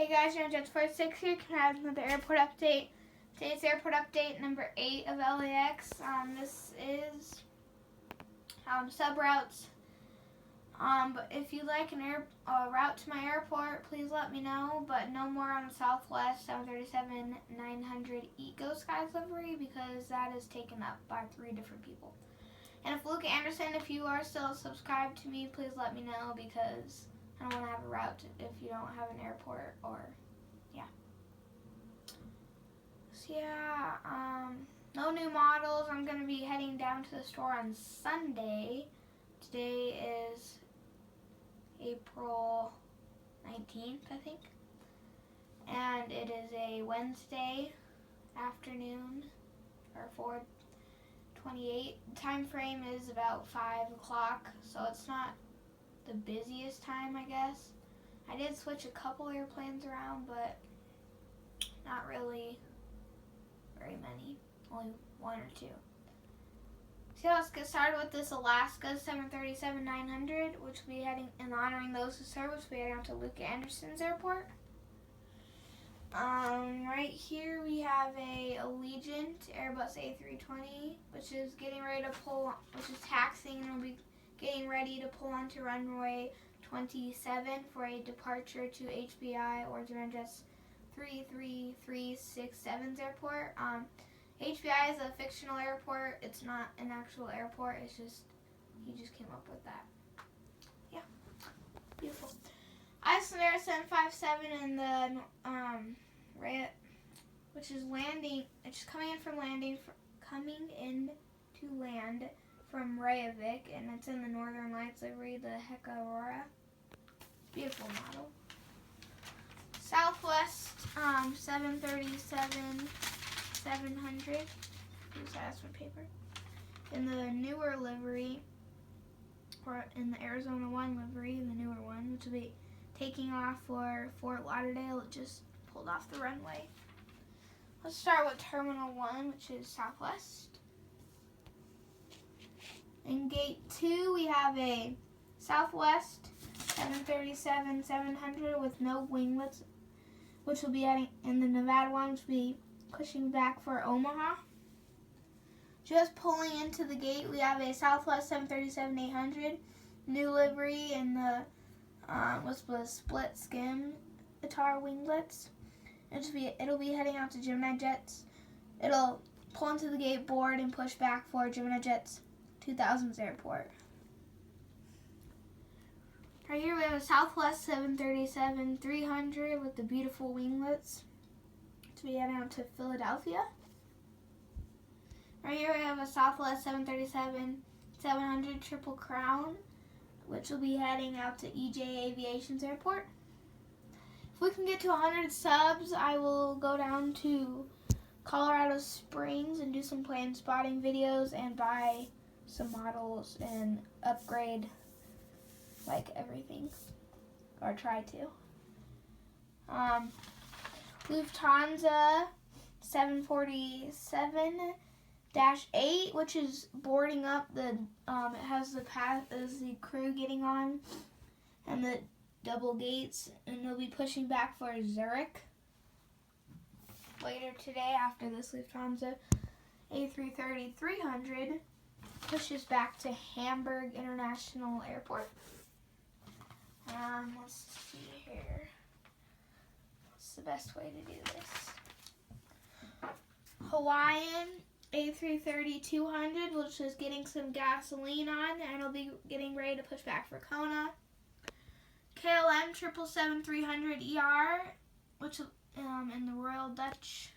Hey guys, you're on Jet46 here. Can I have another airport update? Today's airport update number 8 of LAX. This is sub routes. But if you'd like a route to my airport, please let me know. But no more on the Southwest 737-900 Eco Skies livery because that is taken up by 3 different people. And if Luke Anderson, if you are still subscribed to me, please let me know because I don't want to have a route if you don't have an airport or, yeah. So yeah, no new models. I'm going to be heading down to the store on Sunday. Today is April 19th, I think. And it is a Wednesday afternoon, or 4:28. The time frame is about 5 o'clock, so it's not the busiest time, I guess. I did switch a couple airplanes around, but not really very many. Only 1 or 2. So let's get started with this Alaska 737-900, which will be heading and honoring those who serve, which will be heading out to Luke Anderson's airport. Right here we have a Allegiant Airbus A320, which is getting ready to pull, which is taxiing and will be getting ready to pull onto runway 27 for a departure to HBI or Jets 33367's airport. HBI is a fictional airport. It's not an actual airport. It's just, he just came up with that. Yeah, beautiful. Icelandair 757 in the which is landing. It's just coming in to land from Reykjavik, and it's in the Northern Lights livery, the Heka Aurora. Beautiful model. Southwest 737-700. Use that as my paper. In the newer livery, or in the Arizona 1 livery, the newer one, which will be taking off for Fort Lauderdale. It just pulled off the runway. Let's start with Terminal 1, which is Southwest. In Gate 2, we have a Southwest 737-700 with no winglets, which will be adding in the Nevada one, which will be pushing back for Omaha. Just pulling into the gate, we have a Southwest 737-800, new livery in the with split skim guitar winglets. It'll be heading out to Gemini Jets. It'll pull into the gate board and push back for Gemini Jets 2000's airport. Right here we have a Southwest 737-300 with the beautiful winglets to be heading out to Philadelphia. Right here we have a Southwest 737-700 Triple Crown, which will be heading out to EJ Aviation's airport. If we can get to 100 subs, I will go down to Colorado Springs and do some plane spotting videos and buy some models and upgrade like everything, or try to. Lufthansa 747-8, which is boarding up. It has the crew getting on and the double gates, and they'll be pushing back for Zurich later today after this Lufthansa A330-300 pushes back to Hamburg International Airport. Let's see here. What's the best way to do this? Hawaiian A330-200, which is getting some gasoline on, and it'll be getting ready to push back for Kona. KLM 777-300ER, which in the Royal Dutch,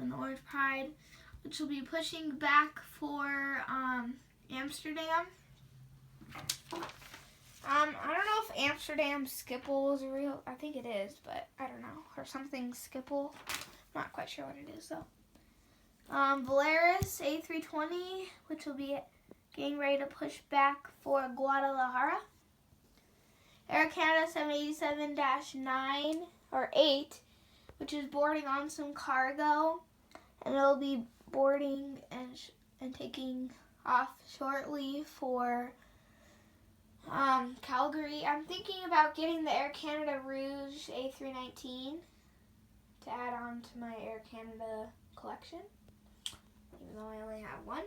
in the Orange Pride, which will be pushing back for Amsterdam. I don't know if Amsterdam Schiphol is a real, I think it is, but I don't know, or something Schiphol. I'm not quite sure what it is though. Volaris A320, which will be getting ready to push back for Guadalajara. Air Canada 787-9 or 8, which is boarding on some cargo, and it'll be boarding and taking off shortly for Calgary. I'm thinking about getting the Air Canada Rouge A319 to add on to my Air Canada collection, even though I only have one.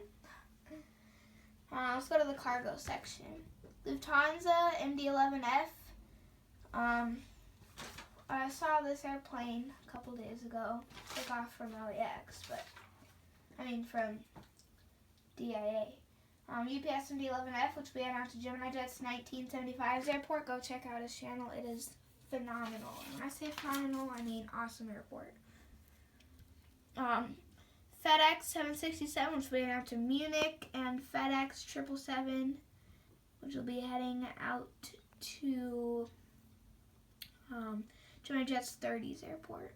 Let's go to the cargo section. Lufthansa MD-11F. I saw this airplane a couple days ago take off from LAX, from DIA. UPS MD-11F, which we had out to Gemini Jet's 1975's airport. Go check out his channel. It is phenomenal. And when I say phenomenal, I mean awesome airport. FedEx 767, which will be out to Munich, and FedEx 777, which will be heading out to Gemini Jet's 30's airport.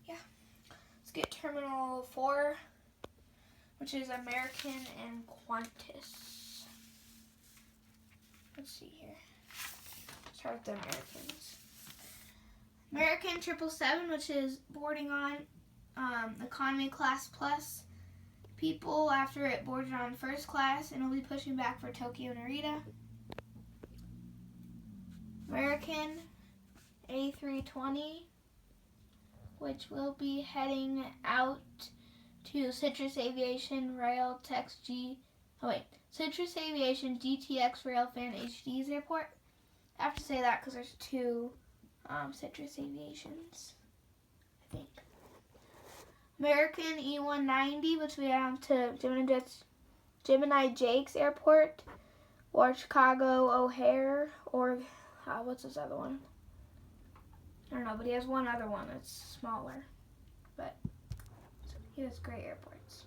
Yeah. Let's get Terminal 4, which is American and Qantas. Let's see here. Start with the Americans. American 777, which is boarding on Economy Class Plus people after it boarded on first class, and will be pushing back for Tokyo Narita. American A320, which will be heading out to Citrus Aviation GTX Railfan HD's airport. I have to say that because there's two Citrus Aviations, I think. American E190, which we have to Gemini Jake's airport, or Chicago O'Hare, or what's this other one? I don't know, but he has one other one that's smaller, but he has great airports.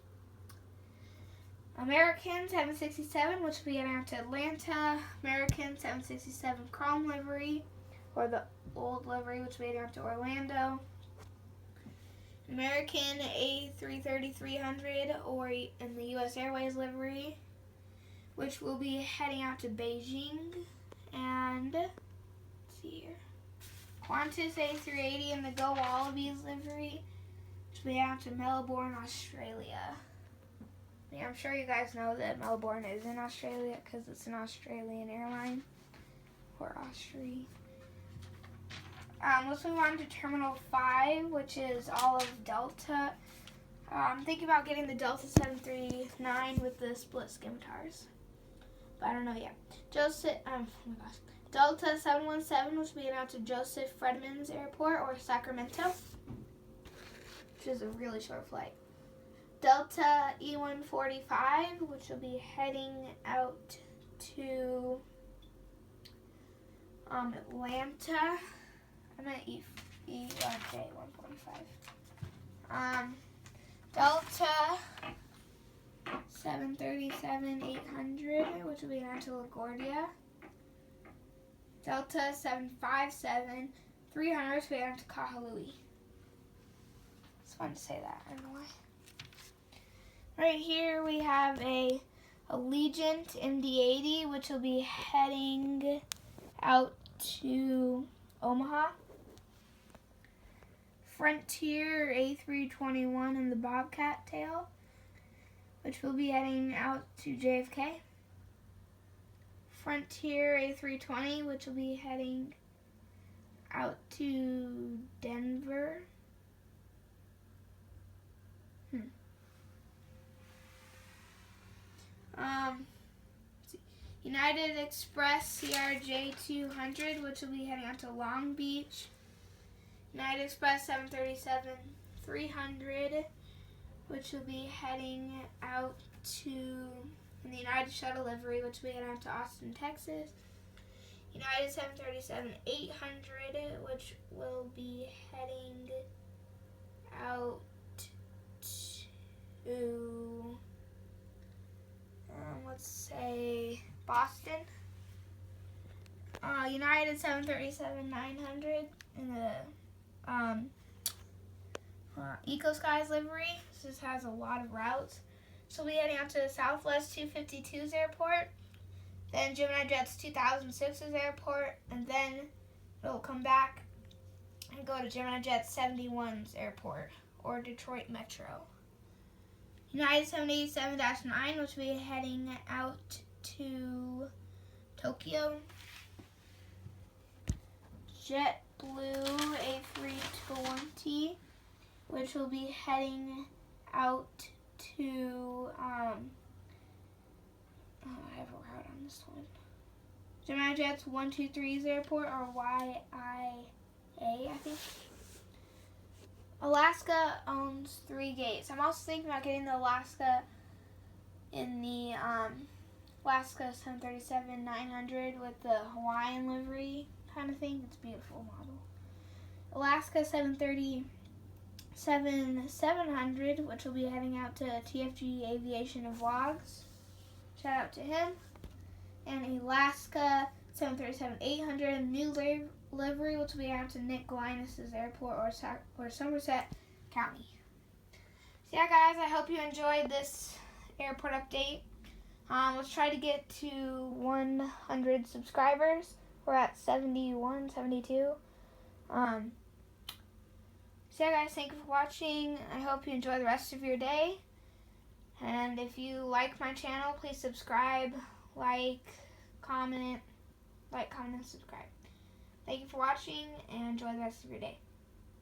American 767, which will be out to Atlanta. American 767 Chrome livery, or the old livery, which will be out to Orlando. American A330-300, or in the U.S. Airways livery, which will be heading out to Beijing. And let's see here, Qantas A380 in the Go Wallabies livery, which will be out to Melbourne, Australia. Yeah, I'm sure you guys know that Melbourne is in Australia because it's an Australian airline, or Austria. Let's move on to Terminal 5, which is all of Delta. I'm thinking about getting the Delta 739 with the split scimitars, but I don't know yet. Delta 717, which will be out to Joseph Fredman's Airport, or Sacramento, which is a really short flight. Delta E145, which will be heading out to Atlanta. I'm at okay, 145. Delta 737-800, which will be out to LaGuardia. Delta 757-300, which will be out to Kahului. It's fun to say that, I don't know why. Right here we have a Allegiant MD-80, which will be heading out to Omaha. Frontier A321 in the Bobcat tail, which will be heading out to JFK. Frontier A320, which will be heading out to Denver. United Express CRJ 200, which will be heading out to Long Beach. United Express 737-300, which will be heading out to, in the United Shuttle livery, which will be heading out to Austin, Texas. United 737-800, which will be heading out to, let's say, Boston. United 737-900 in the Eco Skies livery. This has a lot of routes. So we'll be heading out to the Southwest 252's airport, then Gemini Jet's 2006's airport, and then it'll come back and go to Gemini Jet's 71's airport, or Detroit Metro. United 787-9, which will be heading out to Tokyo. JetBlue A320, which will be heading out to, I have a route on this one. Gemini Jets 123's airport, or YIA, I think. Alaska owns 3 gates. I'm also thinking about getting the Alaska in the Alaska 737-900 with the Hawaiian livery kind of thing. It's a beautiful model. Alaska 737-700, which will be heading out to TFG Aviation and Vlogs. Shout out to him. And Alaska 737-800, new livery, which will be out to Nick Linus's airport or Somerset County. So yeah, guys, I hope you enjoyed this airport update. Let's try to get to 100 subscribers. We're at 71, 72. So yeah, guys, thank you for watching. I hope you enjoy the rest of your day. And if you like my channel, please subscribe, comment, and subscribe. Thank you for watching, and enjoy the rest of your day.